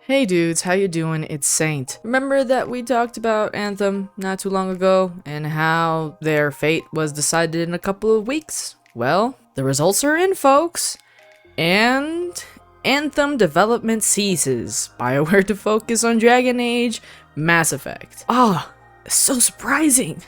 Hey dudes, how you doing? It's Saint. Remember that we talked about Anthem not too long ago and how their fate was decided in a couple of weeks? Well, the results are in, folks. And Anthem development ceases. Bioware to focus on Dragon Age, Mass Effect. So surprising.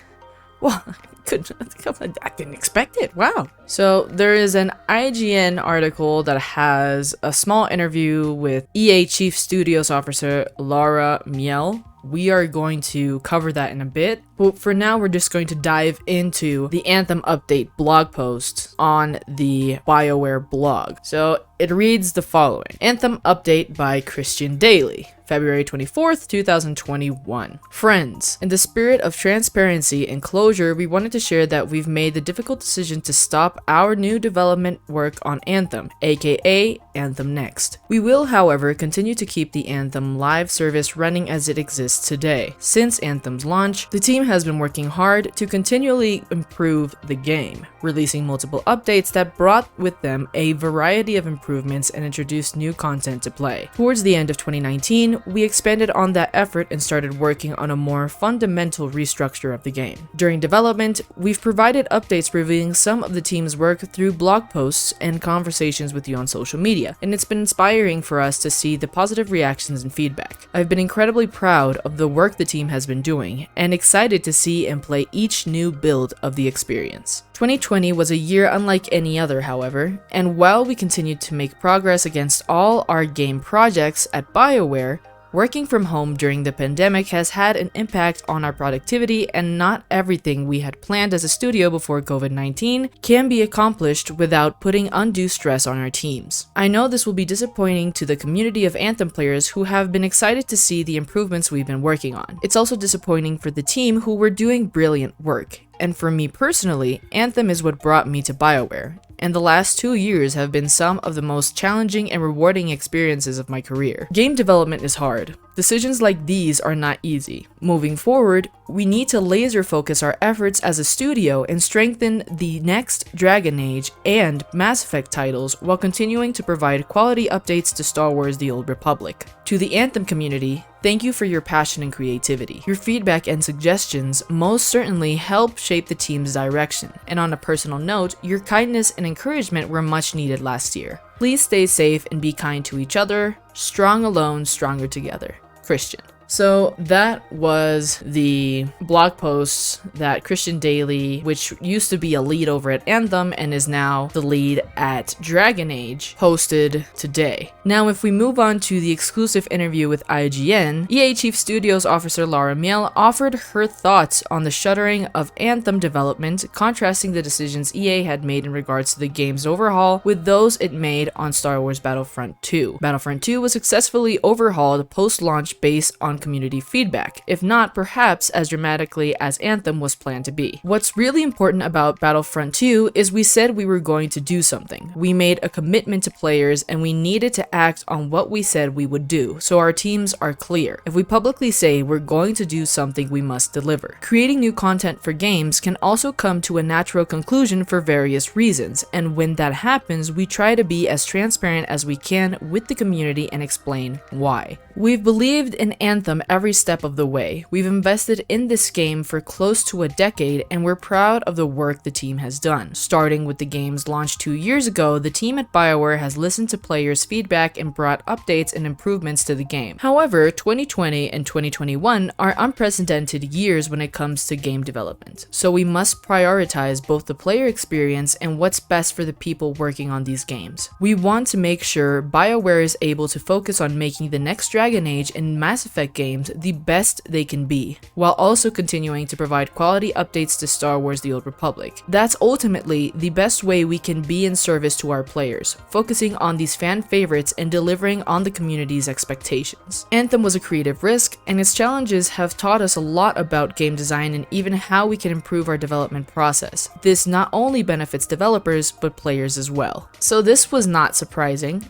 Well, I didn't expect it. Wow. So there is an IGN article that has a small interview with EA Chief Studios Officer Laura Miele. We are going to cover that in a bit, but for now we're just going to dive into the Anthem update blog post on the Bioware blog. So it reads the following. Anthem update by Dailey, February 24th, 2021. Friends, in the spirit of transparency and closure, we wanted to share that we've made the difficult decision to stop our new development work on Anthem, aka Anthem NEXT. We will, however, continue to keep the Anthem live service running as it exists today. Since Anthem's launch, the team has been working hard to continually improve the game, releasing multiple updates that brought with them a variety of improvements and introduced new content to play. Towards the end of 2019, we expanded on that effort and started working on a more fundamental restructure of the game. During development, we've provided updates revealing some of the team's work through blog posts and conversations with you on social media, and it's been inspiring for us to see the positive reactions and feedback. I've been incredibly proud of the work the team has been doing, and excited to see and play each new build of the experience. 2020 was a year unlike any other, however, and while we continued to make progress against all our game projects at Bioware, working from home during the pandemic has had an impact on our productivity, and not everything we had planned as a studio before COVID-19 can be accomplished without putting undue stress on our teams. I know this will be disappointing to the community of Anthem players who have been excited to see the improvements we've been working on. It's also disappointing for the team who were doing brilliant work. And for me personally, Anthem is what brought me to Bioware, and the last 2 years have been some of the most challenging and rewarding experiences of my career. Game development is hard. Decisions like these are not easy. Moving forward, we need to laser focus our efforts as a studio and strengthen the next Dragon Age and Mass Effect titles while continuing to provide quality updates to Star Wars: The Old Republic. To the Anthem community, thank you for your passion and creativity. Your feedback and suggestions most certainly help shape the team's direction, and on a personal note, your kindness and encouragement were much needed last year. Please stay safe and be kind to each other. Strong alone, stronger together. Christian. So that was the blog post that Dailey, which used to be a lead over at Anthem and is now the lead at Dragon Age, posted today. Now, if we move on to the exclusive interview with IGN, EA Chief Studios Officer Laura Miele offered her thoughts on the shuttering of Anthem development, contrasting the decisions EA had made in regards to the game's overhaul with those it made on Star Wars Battlefront 2. Battlefront 2 was successfully overhauled post-launch based on community feedback, if not perhaps as dramatically as Anthem was planned to be. What's really important about Battlefront 2 is we said we were going to do something. We made a commitment to players, and we needed to act on what we said we would do, so our teams are clear. If we publicly say we're going to do something, we must deliver. Creating new content for games can also come to a natural conclusion for various reasons, and when that happens, we try to be as transparent as we can with the community and explain why. We've believed in Anthem every step of the way. We've invested in this game for close to a decade, and we're proud of the work the team has done. Starting with the game's launch 2 years ago, the team at Bioware has listened to players' feedback and brought updates and improvements to the game. However, 2020 and 2021 are unprecedented years when it comes to game development, so we must prioritize both the player experience and what's best for the people working on these games. We want to make sure Bioware is able to focus on making the next Dragon Age and Mass Effect games the best they can be, while also continuing to provide quality updates to Star Wars: The Old Republic. That's ultimately the best way we can be in service to our players, focusing on these fan favorites and delivering on the community's expectations. Anthem was a creative risk, and its challenges have taught us a lot about game design and even how we can improve our development process. This not only benefits developers, but players as well. So this was not surprising.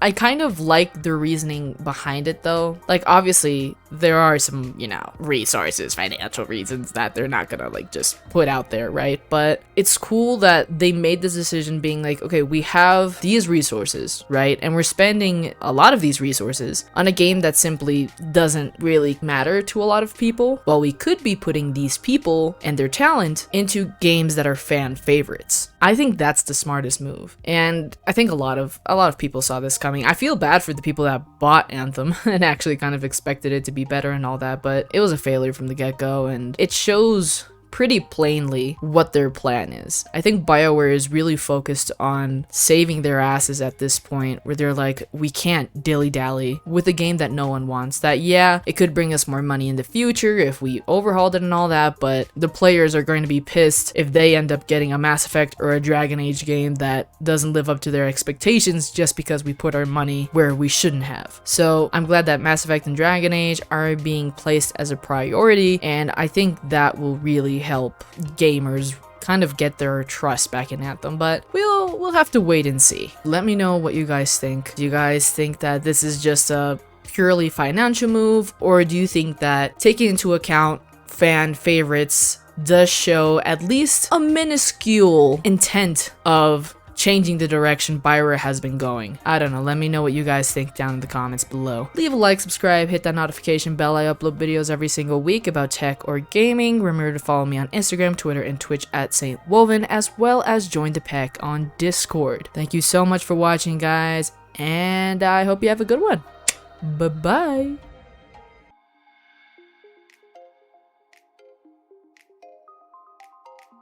I kind of like the reasoning behind it it though. Like, obviously there are some, you know, resources, financial reasons that they're not gonna like just put out there, right? But it's cool that they made this decision being like, okay, we have these resources, right? And we're spending a lot of these resources on a game that simply doesn't really matter to a lot of people, while we could be putting these people and their talent into games that are fan favorites. I think that's the smartest move. And I think a lot of people saw this coming. I feel bad for the people that bought Anthem and actually kind of expected it to be better and all that, but it was a failure from the get-go, and it shows pretty plainly what their plan is. I think Bioware is really focused on saving their asses at this point, where they're like, we can't dilly-dally with a game that no one wants. That, yeah, it could bring us more money in the future if we overhauled it and all that, but the players are going to be pissed if they end up getting a Mass Effect or a Dragon Age game that doesn't live up to their expectations just because we put our money where we shouldn't have. So I'm glad that Mass Effect and Dragon Age are being placed as a priority, and I think that will really help gamers kind of get their trust back in Anthem, but we'll have to wait and see. Let me know what you guys think. Do you guys think that this is just a purely financial move, or do you think that taking into account fan favorites does show at least a minuscule intent of changing the direction Bioware has been going? I don't know, let me know what you guys think down in the comments below. Leave a like, subscribe, hit that notification bell. I upload videos every single week about tech or gaming. Remember to follow me on Instagram, Twitter, and Twitch at St. Woven, as well as join the pack on Discord. Thank you so much for watching, guys, and I hope you have a good one. Bye-bye.